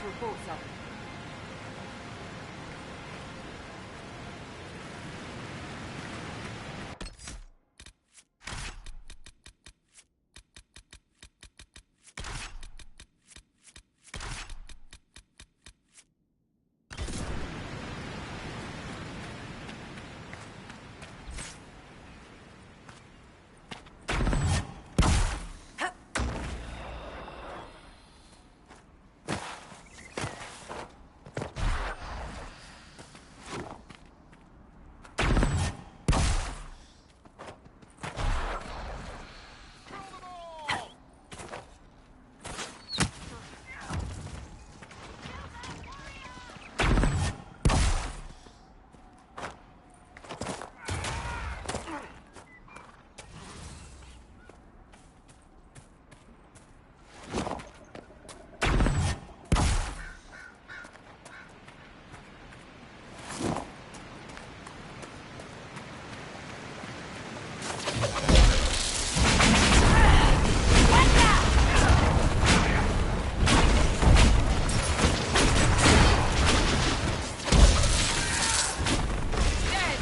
report, sir.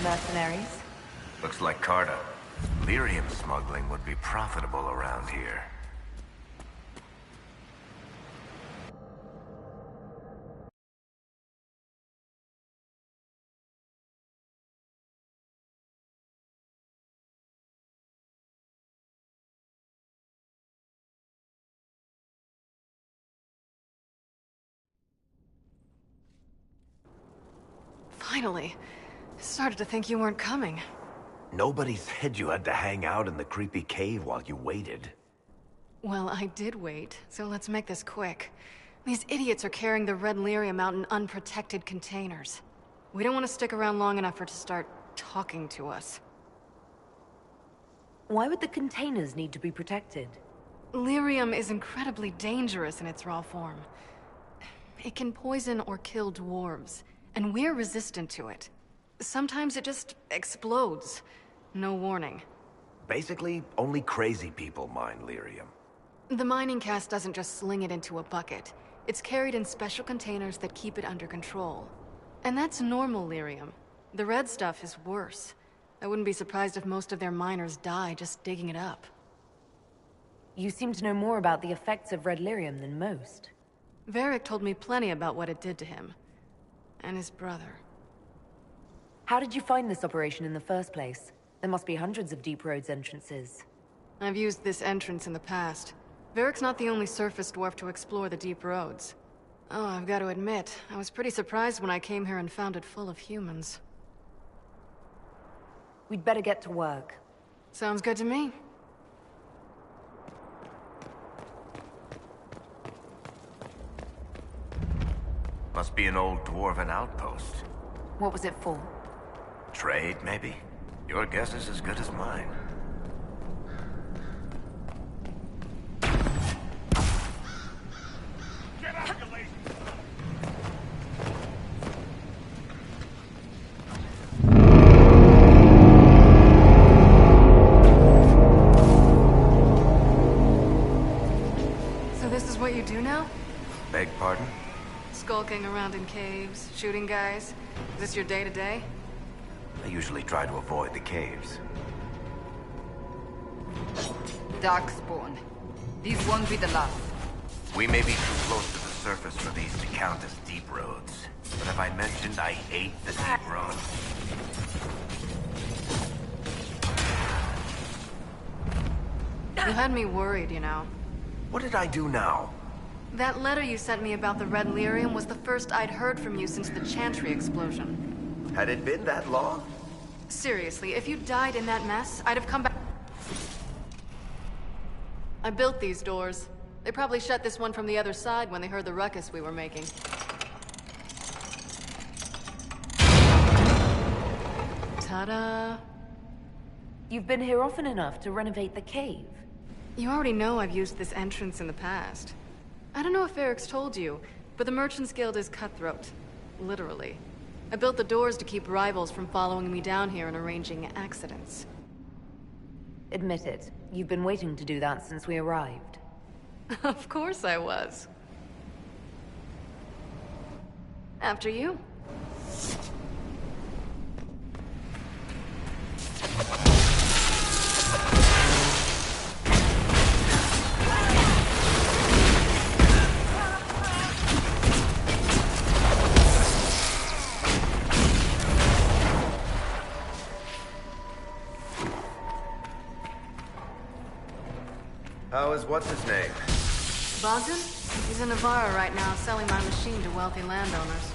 Mercenaries? Looks like Carta. Lyrium smuggling would be profitable around here. Finally. Started to think you weren't coming. Nobody said you had to hang out in the creepy cave while you waited. Well, I did wait, so let's make this quick. These idiots are carrying the red lyrium out in unprotected containers. We don't want to stick around long enough for it to start talking to us. Why would the containers need to be protected? Lyrium is incredibly dangerous in its raw form. It can poison or kill dwarves, and we're resistant to it. Sometimes it just explodes. No warning. Basically, only crazy people mine lyrium. The mining cast doesn't just sling it into a bucket. It's carried in special containers that keep it under control. And that's normal lyrium. The red stuff is worse. I wouldn't be surprised if most of their miners die just digging it up. You seem to know more about the effects of red lyrium than most. Varric told me plenty about what it did to him. And his brother. How did you find this operation in the first place? There must be hundreds of Deep Roads entrances. I've used this entrance in the past. Varric's not the only surface dwarf to explore the Deep Roads. Oh, I've got to admit, I was pretty surprised when I came here and found it full of humans. We'd better get to work. Sounds good to me. Must be an old dwarven outpost. What was it for? Trade, maybe? Your guess is as good as mine. Get out, you lazy! So this is what you do now? Beg pardon? Skulking around in caves, shooting guys? Is this your day-to-day? I usually try to avoid the caves. Darkspawn. These won't be the last. We may be too close to the surface for these to count as deep roads. But have I mentioned I hate the deep roads? You had me worried, you know. What did I do now? That letter you sent me about the red lyrium was the first I'd heard from you since the Chantry explosion. Had it been that long? Seriously, if you died in that mess, I'd have come back. I built these doors. They probably shut this one from the other side when they heard the ruckus we were making. Ta-da! You've been here often enough to renovate the cave. You already know I've used this entrance in the past. I don't know if Varric's told you, but the Merchants Guild is cutthroat. Literally. I built the doors to keep rivals from following me down here and arranging accidents. Admit it, you've been waiting to do that since we arrived. Of course I was. After you. How is what's-his-name? Bogdan? He's in Navarra right now, selling my machine to wealthy landowners.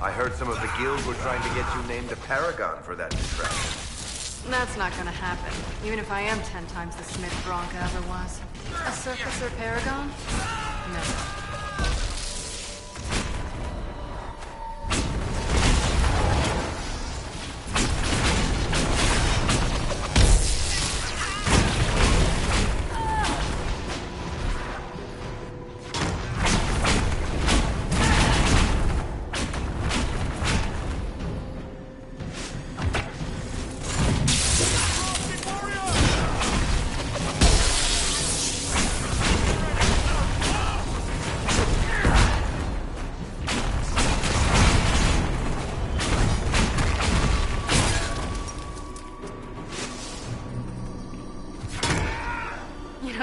I heard some of the guilds were trying to get you named a paragon for that distraction. That's not gonna happen, even if I am 10 times the Smith Bronca ever was. A circus or paragon? No.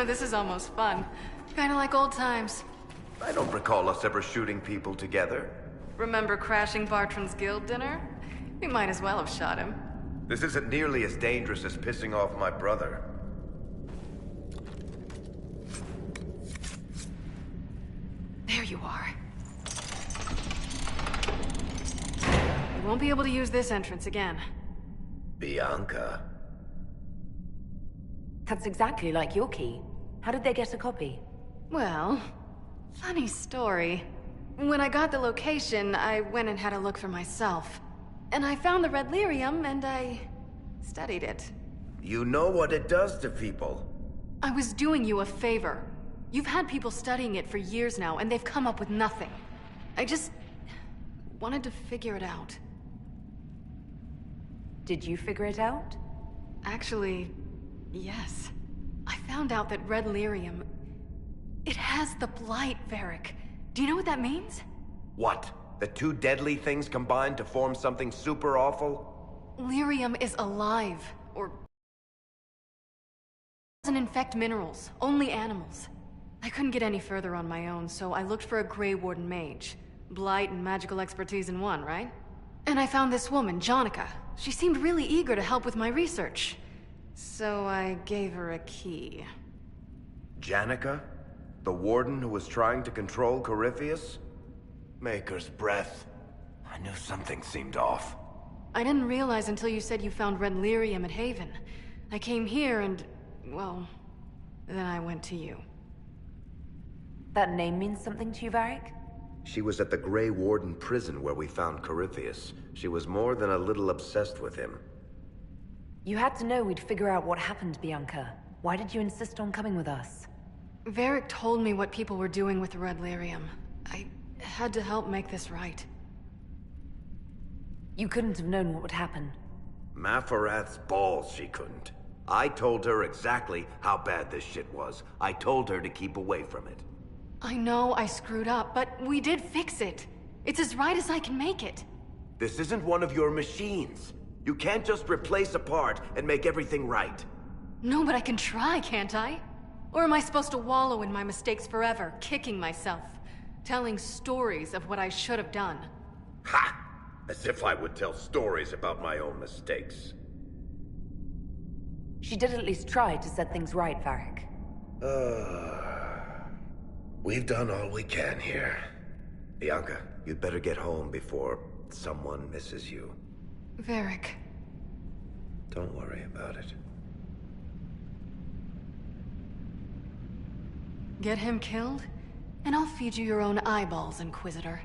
This is almost fun. Kinda like old times. I don't recall us ever shooting people together. Remember crashing Bartram's guild dinner? We might as well have shot him. This isn't nearly as dangerous as pissing off my brother. There you are. You won't be able to use this entrance again. Bianca. That's exactly like your key. How did they get a copy? Well, funny story. When I got the location, I went and had a look for myself. And I found the red lyrium, and I studied it. You know what it does to people. I was doing you a favor. You've had people studying it for years now, and they've come up with nothing. I just wanted to figure it out. Did you figure it out? Actually, yes. I found out that red lyrium... it has the blight, Varric. Do you know what that means? What? The two deadly things combined to form something super awful? Lyrium is alive, or... doesn't infect minerals, only animals. I couldn't get any further on my own, so I looked for a Grey Warden mage. Blight and magical expertise in one, right? And I found this woman, Jonica. She seemed really eager to help with my research. So I gave her a key. Janica? The warden who was trying to control Corypheus? Maker's breath. I knew something seemed off. I didn't realize until you said you found red lyrium at Haven. I came here and, well, then I went to you. That name means something to you, Varric? She was at the Grey Warden prison where we found Corypheus. She was more than a little obsessed with him. You had to know we'd figure out what happened, Bianca. Why did you insist on coming with us? Varric told me what people were doing with the red lyrium. I had to help make this right. You couldn't have known what would happen. Mafarath's balls, she couldn't. I told her exactly how bad this shit was. I told her to keep away from it. I know I screwed up, but we did fix it. It's as right as I can make it. This isn't one of your machines. You can't just replace a part and make everything right. No, but I can try, can't I? Or am I supposed to wallow in my mistakes forever, kicking myself, telling stories of what I should have done? Ha! As if I would tell stories about my own mistakes. She did at least try to set things right, Varric. We've done all we can here. Bianca, you'd better get home before someone misses you. Varric. Don't worry about it. Get him killed, and I'll feed you your own eyeballs, Inquisitor.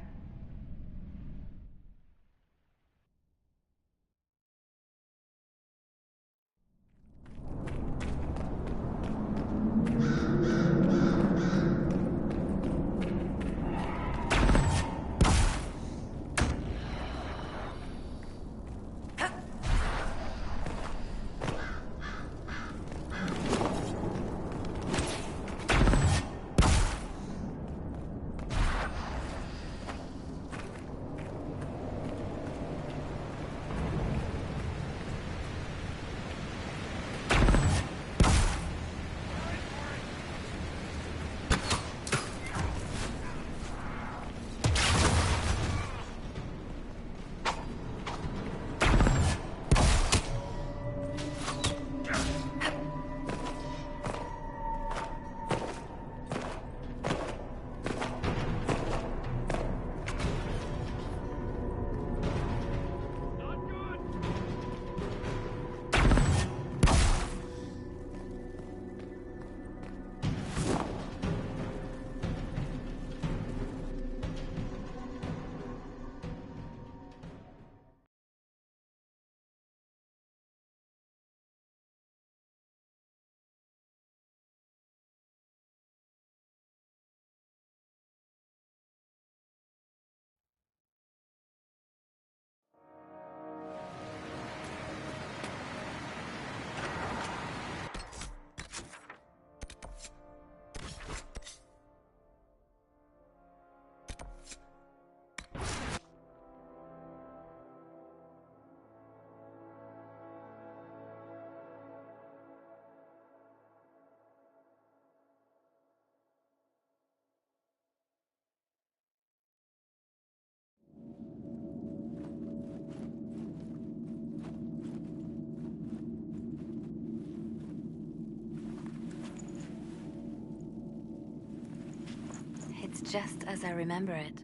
just as I remember it.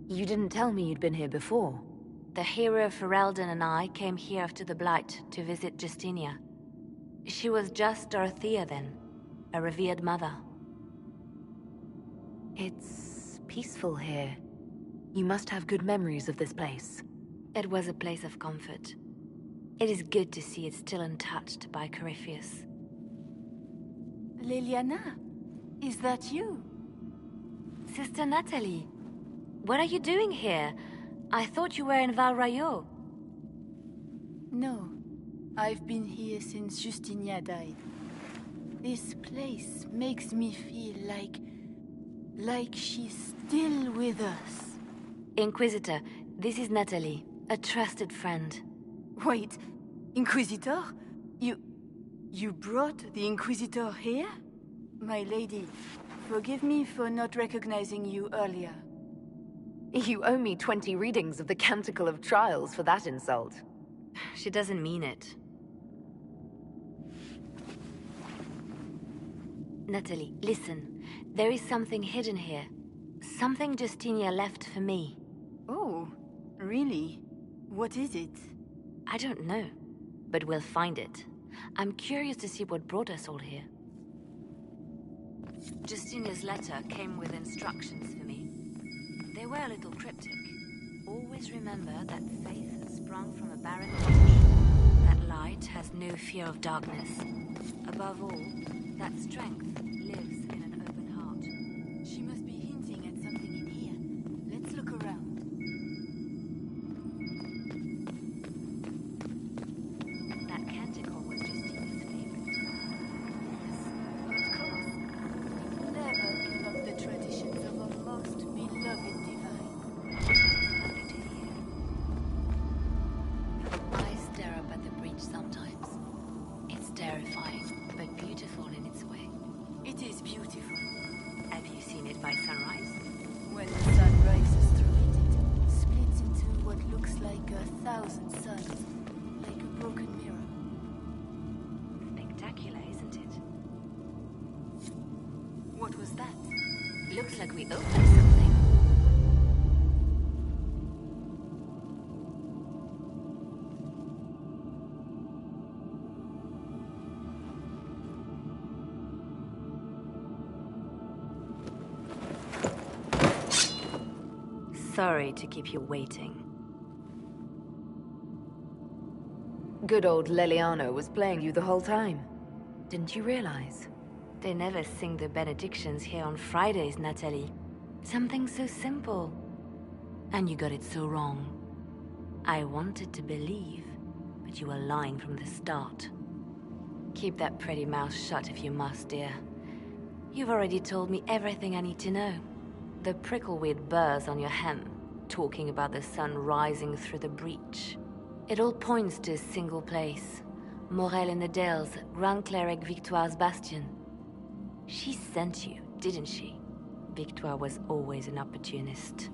You didn't tell me you'd been here before. The hero Ferelden and I came here after the Blight to visit Justinia. She was just Dorothea then, a revered mother. It's peaceful here. You must have good memories of this place. It was a place of comfort. It is good to see it still untouched by Corypheus. Liliana, is that you? Sister Natalie, what are you doing here? I thought you were in Val Rayo. No, I've been here since Justinia died. This place makes me feel like she's still with us. Inquisitor, this is Natalie, a trusted friend. Wait, Inquisitor? You brought the Inquisitor here? My lady, forgive me for not recognizing you earlier. You owe me 20 readings of the Canticle of Trials for that insult. She doesn't mean it. Natalie, listen. There is something hidden here. Something Justinia left for me. Oh, really? What is it? I don't know, but we'll find it. I'm curious to see what brought us all here. Justinia's letter came with instructions for me. They were a little cryptic. Always remember that faith has sprung from a barren rock. That light has no fear of darkness. Above all, that strength lives in an open heart. She must be hinting at something in here. Let's look around. That canticle was Justinia's favorite. Yes, of course. Never give up the traditions of a most beloved divine. Lovely to hear. I stare up at the breach sometimes. It's terrifying, but beautiful in its way. It is beautiful. Have you seen it by sunrise? When the sun rises through it, it splits into what looks like 1,000 suns, like a broken mirror. Spectacular, isn't it? What was that? Looks like we opened something. Sorry to keep you waiting. Good old Leliano was playing you the whole time. Didn't you realize? They never sing the benedictions here on Fridays, Natalie. Something so simple. And you got it so wrong. I wanted to believe, but you were lying from the start. Keep that pretty mouth shut if you must, dear. You've already told me everything I need to know. The prickleweed burrs on your hem, talking about the sun rising through the breach. It all points to a single place. Morel in the Dales, Grand Cleric Victoire's bastion. She sent you, didn't she? Victoire was always an opportunist.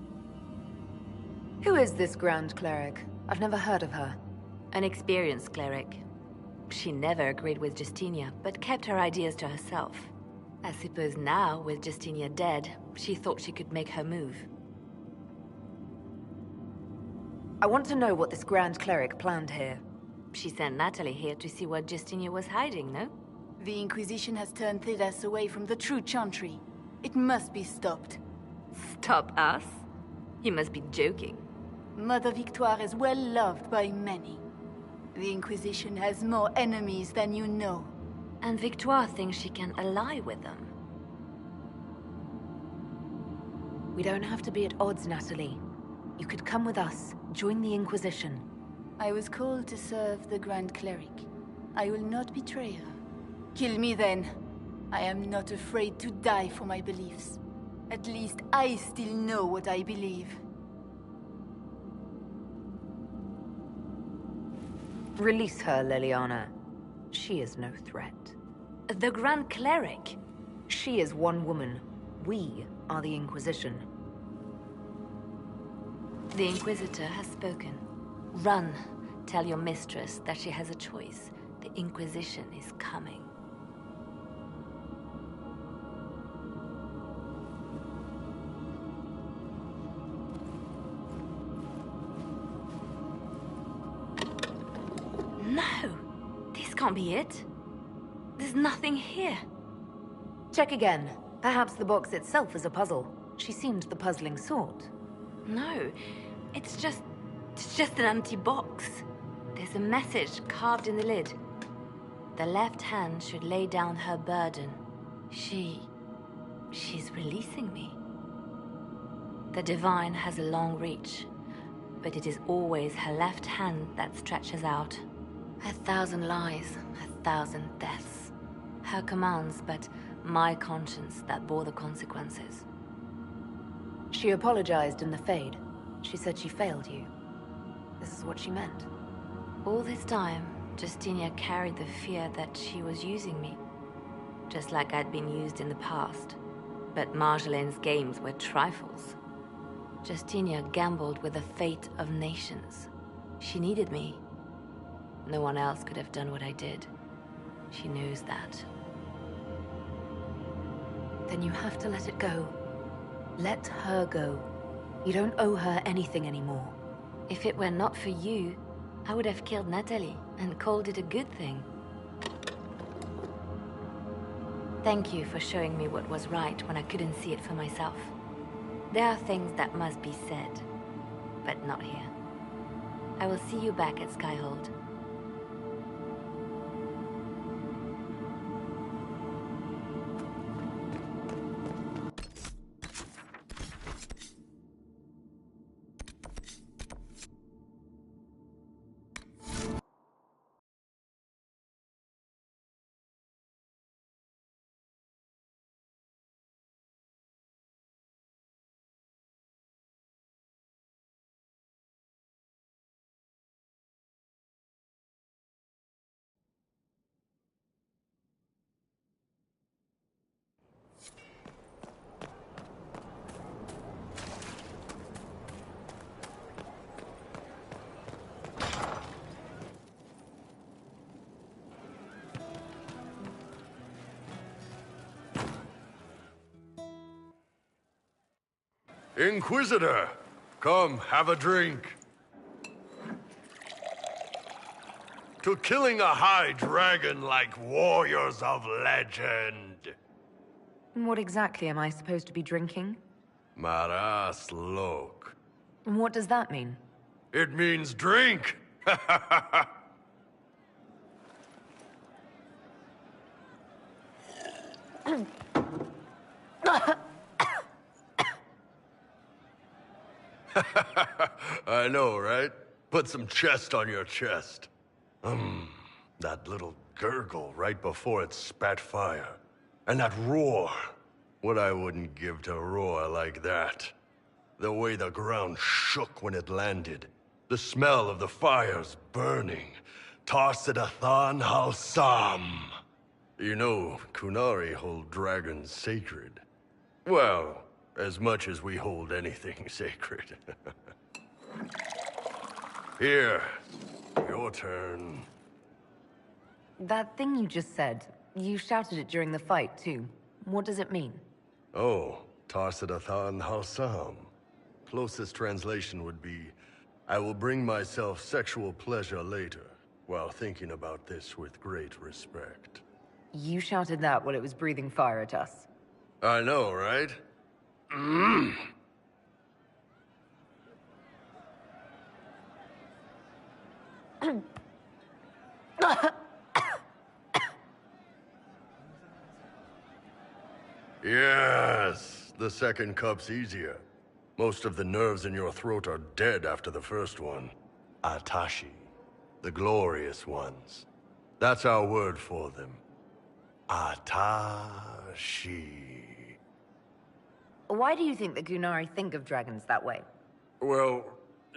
Who is this Grand Cleric? I've never heard of her. An experienced cleric. She never agreed with Justinia, but kept her ideas to herself. I suppose now, with Justinia dead, she thought she could make her move. I want to know what this Grand Cleric planned here. She sent Natalie here to see what Justinia was hiding, no? The Inquisition has turned Thedas away from the true Chantry. It must be stopped. Stop us? You must be joking. Mother Victoire is well loved by many. The Inquisition has more enemies than you know. And Victoire thinks she can ally with them. We don't have to be at odds, Natalie. You could come with us, join the Inquisition. I was called to serve the Grand Cleric. I will not betray her. Kill me then. I am not afraid to die for my beliefs. At least I still know what I believe. Release her, Leliana. She is no threat. The Grand Cleric? She is one woman. We are the Inquisition. The Inquisitor has spoken. Run. Tell your mistress that she has a choice. The Inquisition is coming. can't be it. There's nothing here. Check again. Perhaps the box itself is a puzzle. She seemed the puzzling sort. No, it's just an empty box. There's a message carved in the lid. The left hand should lay down her burden. She's releasing me. The divine has a long reach, but it is always her left hand that stretches out. 1,000 lies, 1,000 deaths. Her commands, but my conscience that bore the consequences. She apologized in the Fade. She said she failed you. This is what she meant. All this time, Justinia carried the fear that she was using me, just like I'd been used in the past. But Marjolaine's games were trifles. Justinia gambled with the fate of nations. She needed me. No one else could have done what I did. She knows that. Then you have to let it go. Let her go. You don't owe her anything anymore. If it were not for you, I would have killed Natalie and called it a good thing. Thank you for showing me what was right when I couldn't see it for myself. There are things that must be said, but not here. I will see you back at Skyhold. Inquisitor, come, have a drink. To killing a high dragon like warriors of legend. What exactly am I supposed to be drinking? Maras lok. And what does that mean? It means drink! I know, right? Put some chest on your chest. That little gurgle right before it spat fire. And that roar. What I wouldn't give to roar like that. The way the ground shook when it landed. The smell of the fires burning. Tarsidathan Halsam. You know, Kunari hold dragons sacred. Well, as much as we hold anything sacred. Here, your turn. That thing you just said, you shouted it during the fight, too. What does it mean? Oh, Tarsidathan Halsam. Closest translation would be, I will bring myself sexual pleasure later, while thinking about this with great respect. You shouted that while it was breathing fire at us. I know, right? Yes, the second cup's easier. Most of the nerves in your throat are dead after the first one. Atashi, the glorious ones. That's our word for them. Atashi. Why do you think the Gunari think of dragons that way? Well,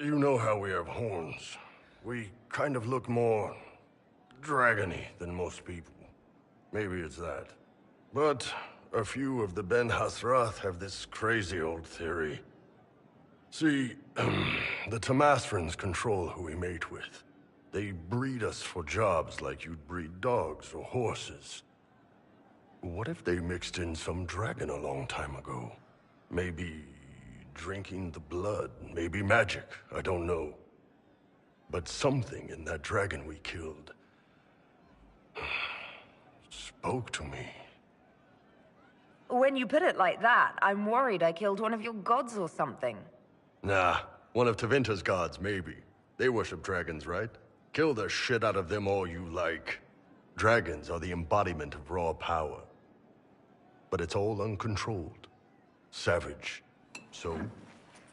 you know how we have horns. We kind of look more dragony than most people. Maybe it's that. But a few of the Ben Hasrath have this crazy old theory. See, the Tamasrans control who we mate with. They breed us for jobs like you'd breed dogs or horses. What if they mixed in some dragon a long time ago? Maybe drinking the blood, maybe magic, I don't know. But something in that dragon we killed Spoke to me. When you put it like that, I'm worried I killed one of your gods or something. Nah, one of Tevinter's gods, maybe. They worship dragons, right? Kill the shit out of them all you like. Dragons are the embodiment of raw power. But it's all uncontrolled. Savage. So,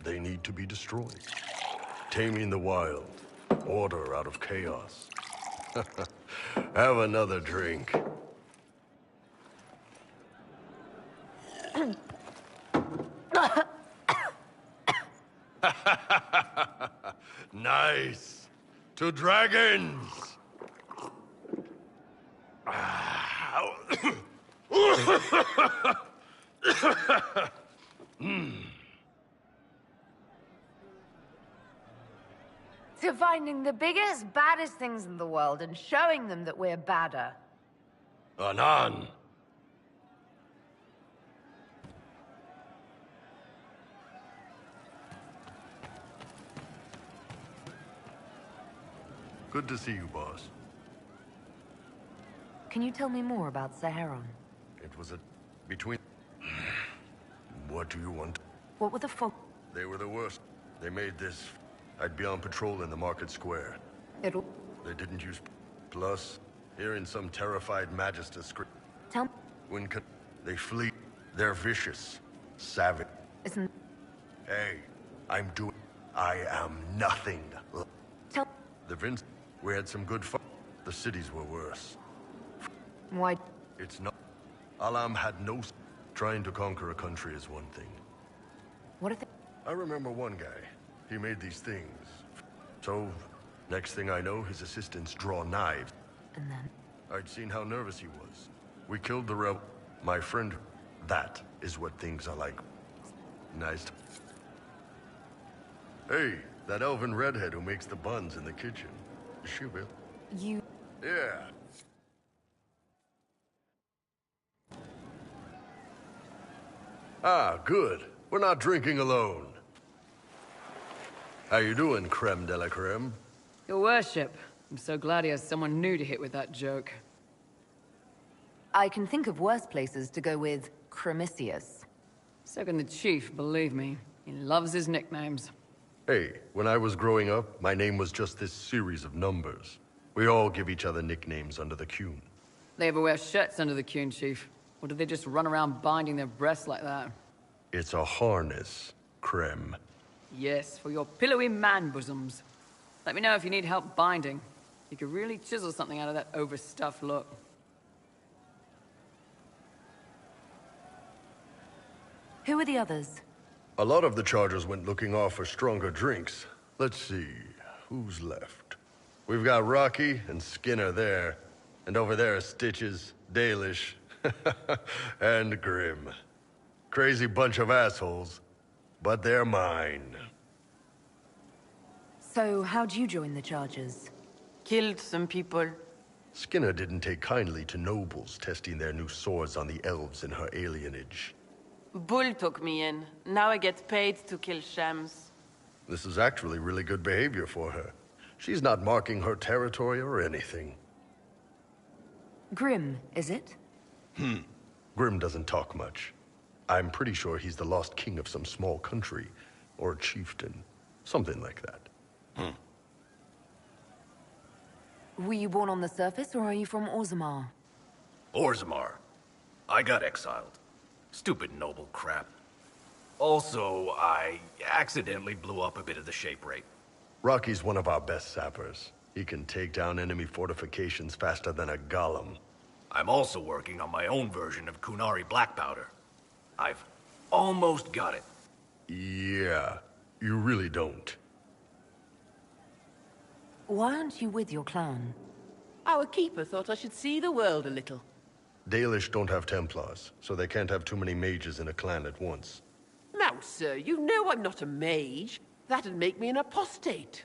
they need to be destroyed. Taming the wild. Order out of chaos. Have another drink. Nice. To dragons. To finding the biggest, baddest things in the world and showing them that we're badder. Anan. Good to see you, boss. Can you tell me more about Saharon? It was between... What do you want? What were the folk? They were the worst. They made this. I'd be on patrol in the market square. It'll... They didn't use... Plus, hearing some terrified Magister script. Tell me... They flee. They're vicious. Savage. Isn't... Hey, I am nothing. Tell... The Vince... We had some good fun. The cities were worse. Why... It's not... Alam had no... Trying to conquer a country is one thing. What if they... I remember one guy. He made these things. So, next thing I know, his assistants draw knives. And then... I'd seen how nervous he was. We killed the rebel. My friend... That is what things are like. Nice. Hey, that elven redhead who makes the buns in the kitchen. She will. You... Yeah. Ah, good. We're not drinking alone. How you doing, creme de la creme? Your worship. I'm so glad he has someone new to hit with that joke. I can think of worse places to go with Cremisius. So can the chief, believe me. He loves his nicknames. Hey, when I was growing up, my name was just this series of numbers. We all give each other nicknames under the Qun. They ever wear shirts under the Qun, chief? Or do they just run around binding their breasts like that? It's a harness, creme. Yes, for your pillowy man bosoms. Let me know if you need help binding. You could really chisel something out of that overstuffed look. Who are the others? A lot of the Chargers went looking off for stronger drinks. Let's see, who's left? We've got Rocky and Skinner there. And over there are Stitches, Dalish, and Grim. Crazy bunch of assholes, but they're mine. So, how'd you join the Chargers? Killed some people. Skinner didn't take kindly to nobles testing their new swords on the elves in her alienage. Bull took me in. Now I get paid to kill shams. This is actually really good behavior for her. She's not marking her territory or anything. Grim, is it? Grim doesn't talk much. I'm pretty sure he's the lost king of some small country, or a chieftain. Something like that. Were you born on the surface, or are you from Orzammar? Orzammar. I got exiled. Stupid noble crap. Also, I accidentally blew up a bit of the shape rate. Rocky's one of our best sappers. He can take down enemy fortifications faster than a golem. I'm also working on my own version of Kunari black powder. I've almost got it. Yeah, you really don't. Why aren't you with your clan? Our keeper thought I should see the world a little. Dalish don't have Templars, so they can't have too many mages in a clan at once. Now, sir, you know I'm not a mage. That'd make me an apostate.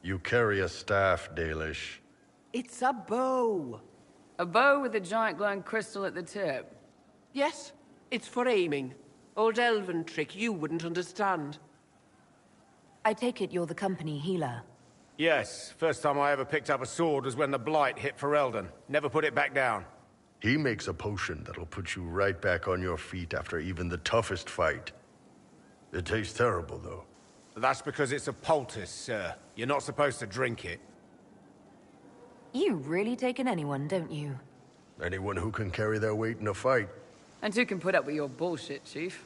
You carry a staff, Dalish. It's a bow. A bow with a giant glowing crystal at the tip. Yes, it's for aiming. Old elven trick you wouldn't understand. I take it you're the company healer. Yes, first time I ever picked up a sword was when the Blight hit Ferelden. Never put it back down. He makes a potion that'll put you right back on your feet after even the toughest fight. It tastes terrible, though. That's because it's a poultice, sir. You're not supposed to drink it. You really take in anyone, don't you? Anyone who can carry their weight in a fight. And who can put up with your bullshit, Chief?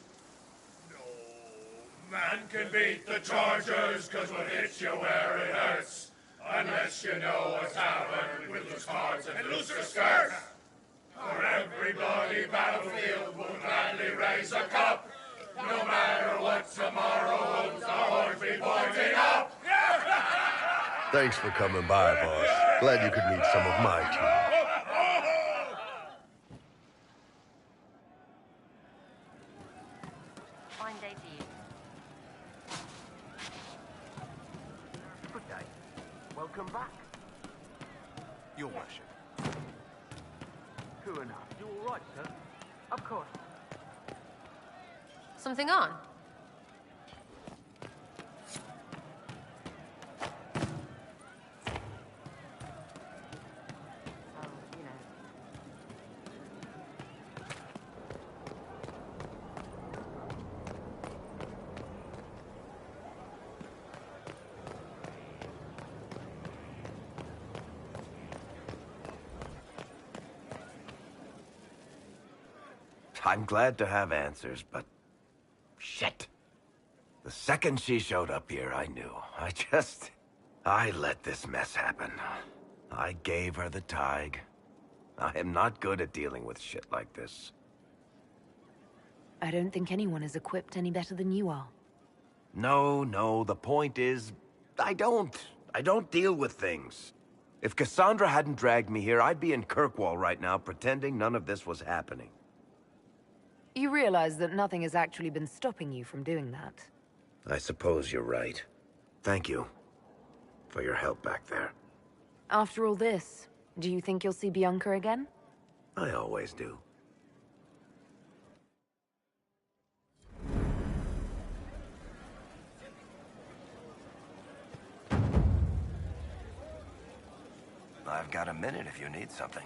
Man can beat the Chargers, cause what hits you where it hurts. Unless you know a tavern with loose cards and looser skirts. For every bloody battlefield will gladly raise a cup. No matter what tomorrow holds, our horns be pointing up. Thanks for coming by, boss. Glad you could meet some of my team. Fine day to you. Good day. Welcome back. Your worship. True enough. You all right, sir? Of course. Something on? I'm glad to have answers, but... shit. The second she showed up here, I knew. I let this mess happen. I gave her the Tig. I am not good at dealing with shit like this. I don't think anyone is equipped any better than you are. No, the point is... I don't deal with things. If Cassandra hadn't dragged me here, I'd be in Kirkwall right now pretending none of this was happening. You realize that nothing has actually been stopping you from doing that. I suppose you're right. Thank you for your help back there. After all this, do you think you'll see Bianca again? I always do. I've got a minute if you need something.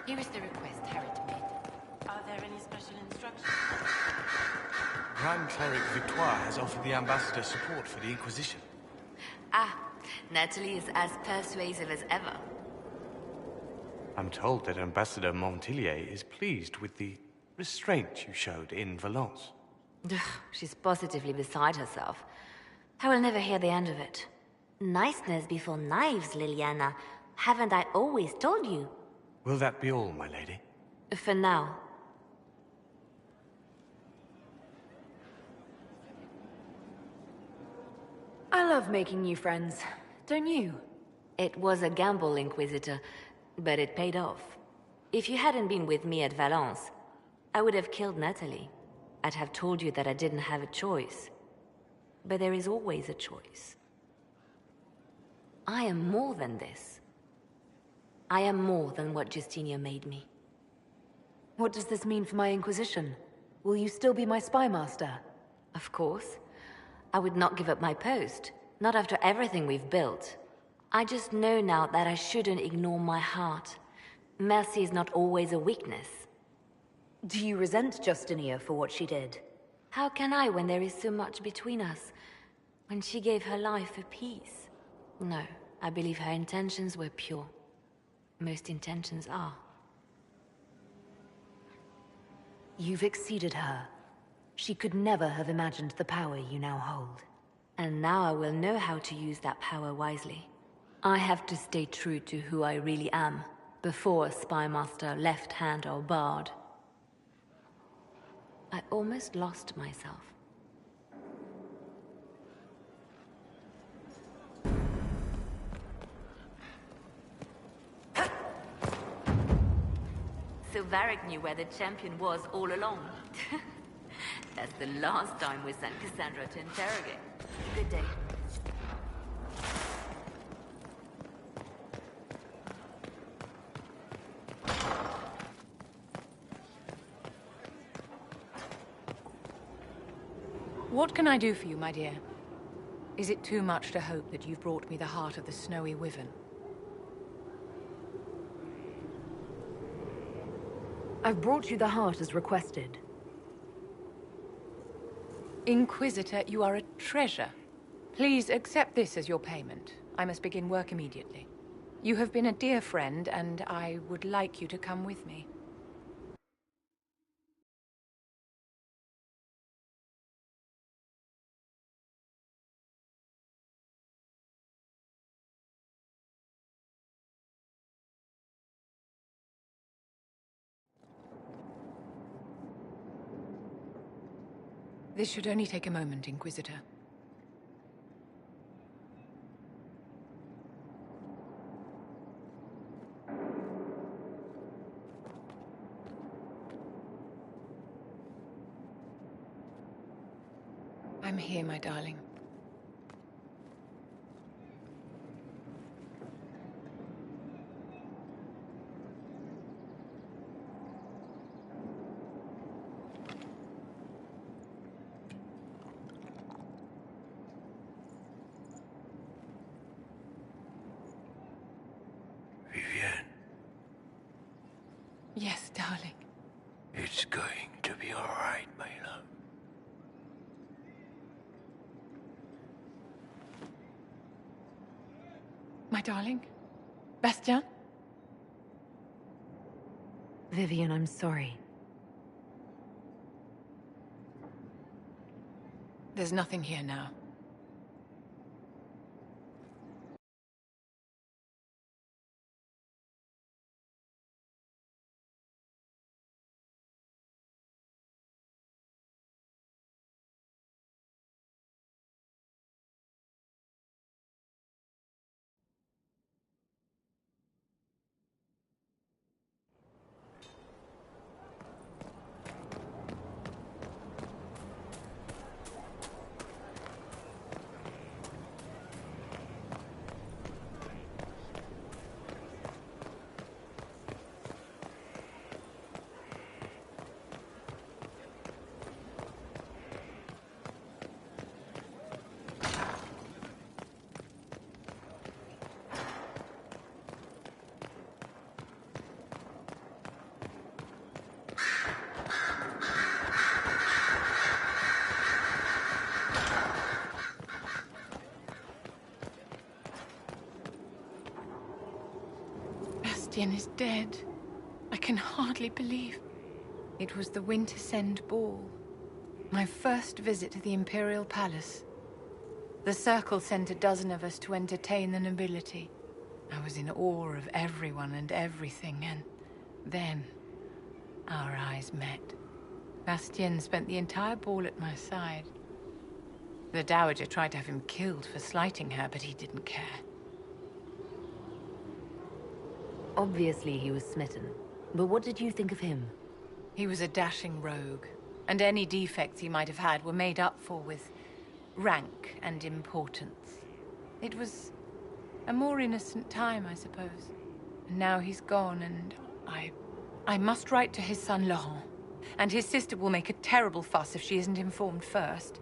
Here is the request Harriet made. Are there any special instructions? Grand Cleric Victoire has offered the Ambassador support for the Inquisition. Ah, Natalie is as persuasive as ever. I'm told that Ambassador Montillier is pleased with the restraint you showed in Valence. She's positively beside herself. I will never hear the end of it. Niceness before knives, Liliana. Haven't I always told you? Will that be all, my lady? For now. I love making new friends, don't you? It was a gamble, Inquisitor, but it paid off. If you hadn't been with me at Valence, I would have killed Natalie. I'd have told you that I didn't have a choice. But there is always a choice. I am more than this. I am more than what Justinia made me. What does this mean for my Inquisition? Will you still be my spy master? Of course. I would not give up my post. Not after everything we've built. I just know now that I shouldn't ignore my heart. Mercy is not always a weakness. Do you resent Justinia for what she did? How can I when there is so much between us? When she gave her life for peace? No, I believe her intentions were pure. Most intentions are. You've exceeded her. She could never have imagined the power you now hold. And now I will know how to use that power wisely. I have to stay true to who I really am, before a spy master, left hand or bard. I almost lost myself. So Varric knew where the champion was all along. That's the last time we sent Cassandra to interrogate. Good day. What can I do for you, my dear? Is it too much to hope that you've brought me the heart of the snowy wyvern? I've brought you the heart as requested. Inquisitor, you are a treasure. Please accept this as your payment. I must begin work immediately. You have been a dear friend, and I would like you to come with me. This should only take a moment, Inquisitor. I'm here, my darling. Yes, darling. It's going to be all right, my love. My darling? Bastien? Vivian, I'm sorry. There's nothing here now. Bastien is dead. I can hardly believe. It was the Wintersend Ball. My first visit to the Imperial Palace. The Circle sent a dozen of us to entertain the nobility. I was in awe of everyone and everything, and then our eyes met. Bastien spent the entire ball at my side. The Dowager tried to have him killed for slighting her, but he didn't care. Obviously he was smitten. But what did you think of him? He was a dashing rogue, and any defects he might have had were made up for with rank and importance. It was a more innocent time, I suppose. And now he's gone, and I must write to his son Laurent. And his sister will make a terrible fuss if she isn't informed first.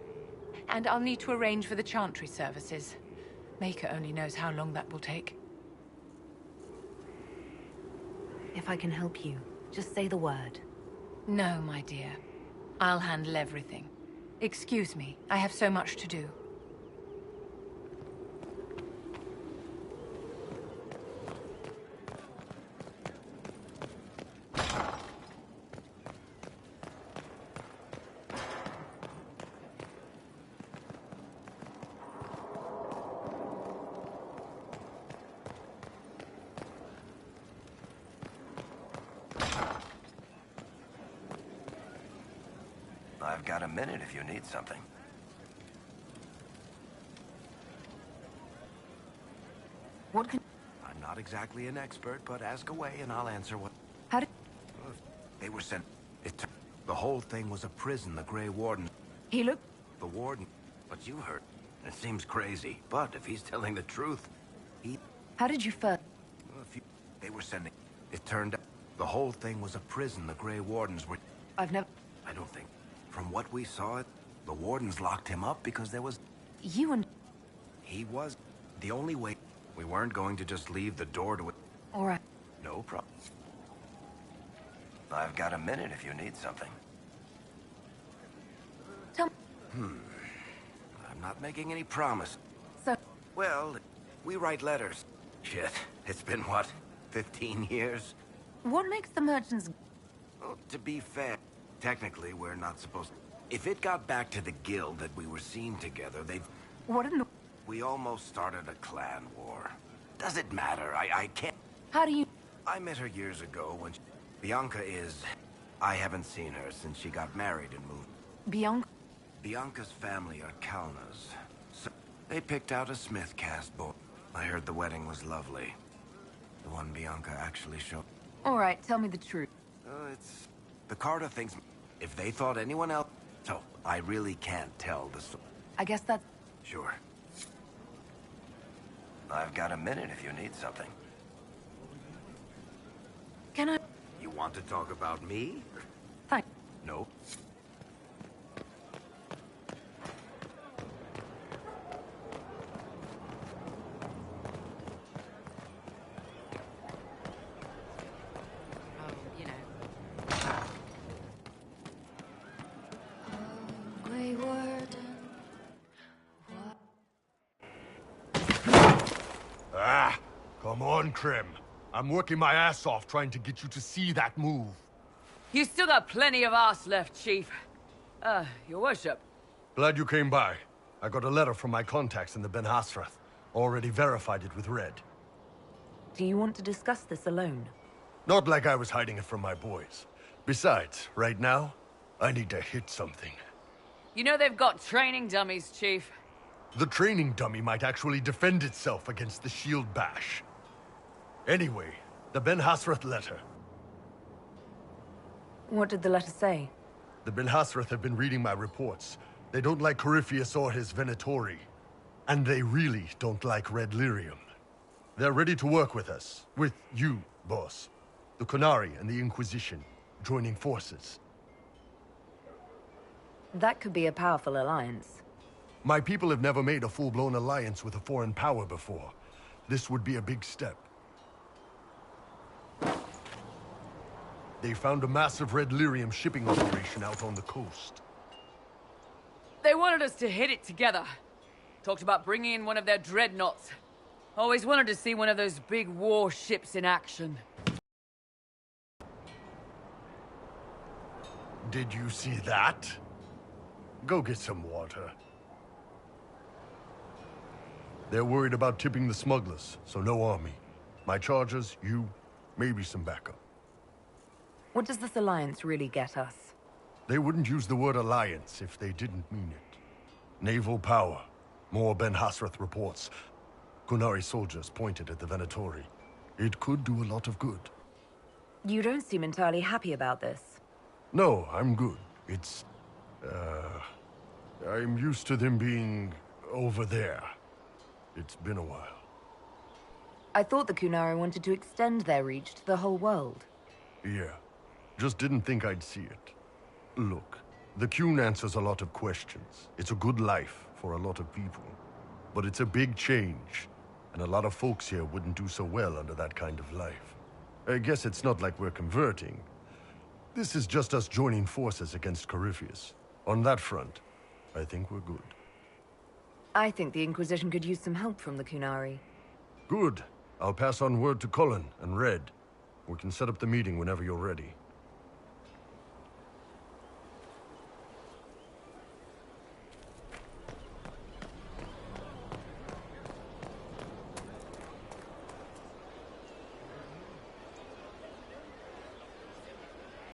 And I'll need to arrange for the chantry services. Maker only knows how long that will take. If I can help you, just say the word. No, my dear. I'll handle everything. Excuse me, I have so much to do. I've got a minute if you need something. What can... I'm not exactly an expert, but ask away and I'll answer what... How did... They were sent... The whole thing was a prison, the Grey Warden. He looked... The Warden? What you heard. It seems crazy, but if he's telling the truth, he... How did you first... They were sending... It turned out the whole thing was a prison, the Grey Wardens were... I've never... I don't think... From what we saw, the Wardens locked him up because there was... You and... He was... The only way... We weren't going to just leave the door to it. All right. No problem. I've got a minute if you need something. Tell me... I'm not making any promise. So... Well, we write letters. Shit, it's been what, 15 years? What makes the merchants... Well, to be fair, technically we're not supposed to... If it got back to the guild that we were seen together, they'd... What in the... We almost started a clan war. Does it matter? I can't... How do you... I met her years ago when Bianca is... I haven't seen her since she got married and moved. Bianca? Bianca's family are Kalnas. So they picked out a Smith caste boy. I heard the wedding was lovely. The one Bianca actually showed. All right, tell me the truth. It's... The Carter thinks... If they thought anyone else... So, I really can't tell the story. I guess that's... Sure. I've got a minute if you need something. Can I... You want to talk about me? Fine. No. Come on, Krim. I'm working my ass off trying to get you to see that move. You still got plenty of arse left, Chief. Your worship. Glad you came by. I got a letter from my contacts in the Ben Hasrath. Already verified it with Red. Do you want to discuss this alone? Not like I was hiding it from my boys. Besides, right now, I need to hit something. You know they've got training dummies, Chief. The training dummy might actually defend itself against the shield bash. Anyway, the Ben Hasrath letter. What did the letter say? The Ben Hasrath have been reading my reports. They don't like Corypheus or his Venatori. And they really don't like Red Lyrium. They're ready to work with us. With you, boss. The Qunari and the Inquisition, joining forces. That could be a powerful alliance. My people have never made a full-blown alliance with a foreign power before. This would be a big step. They found a massive Red Lyrium shipping operation out on the coast. They wanted us to hit it together. Talked about bringing in one of their dreadnoughts. Always wanted to see one of those big warships in action. Did you see that? Go get some water. They're worried about tipping the smugglers, so no army. My chargers, you, maybe some backup. What does this alliance really get us? They wouldn't use the word alliance if they didn't mean it. Naval power. More Ben Hasrath reports. Qunari soldiers pointed at the Venatori. It could do a lot of good. You don't seem entirely happy about this. No, I'm good. It's... I'm used to them being over there. It's been a while. I thought the Qunari wanted to extend their reach to the whole world. Yeah. Just didn't think I'd see it. Look, the Qun answers a lot of questions. It's a good life for a lot of people. But it's a big change, and a lot of folks here wouldn't do so well under that kind of life. I guess it's not like we're converting. This is just us joining forces against Corypheus. On that front, I think we're good. I think the Inquisition could use some help from the Qunari. Good. I'll pass on word to Cullen and Red. We can set up the meeting whenever you're ready.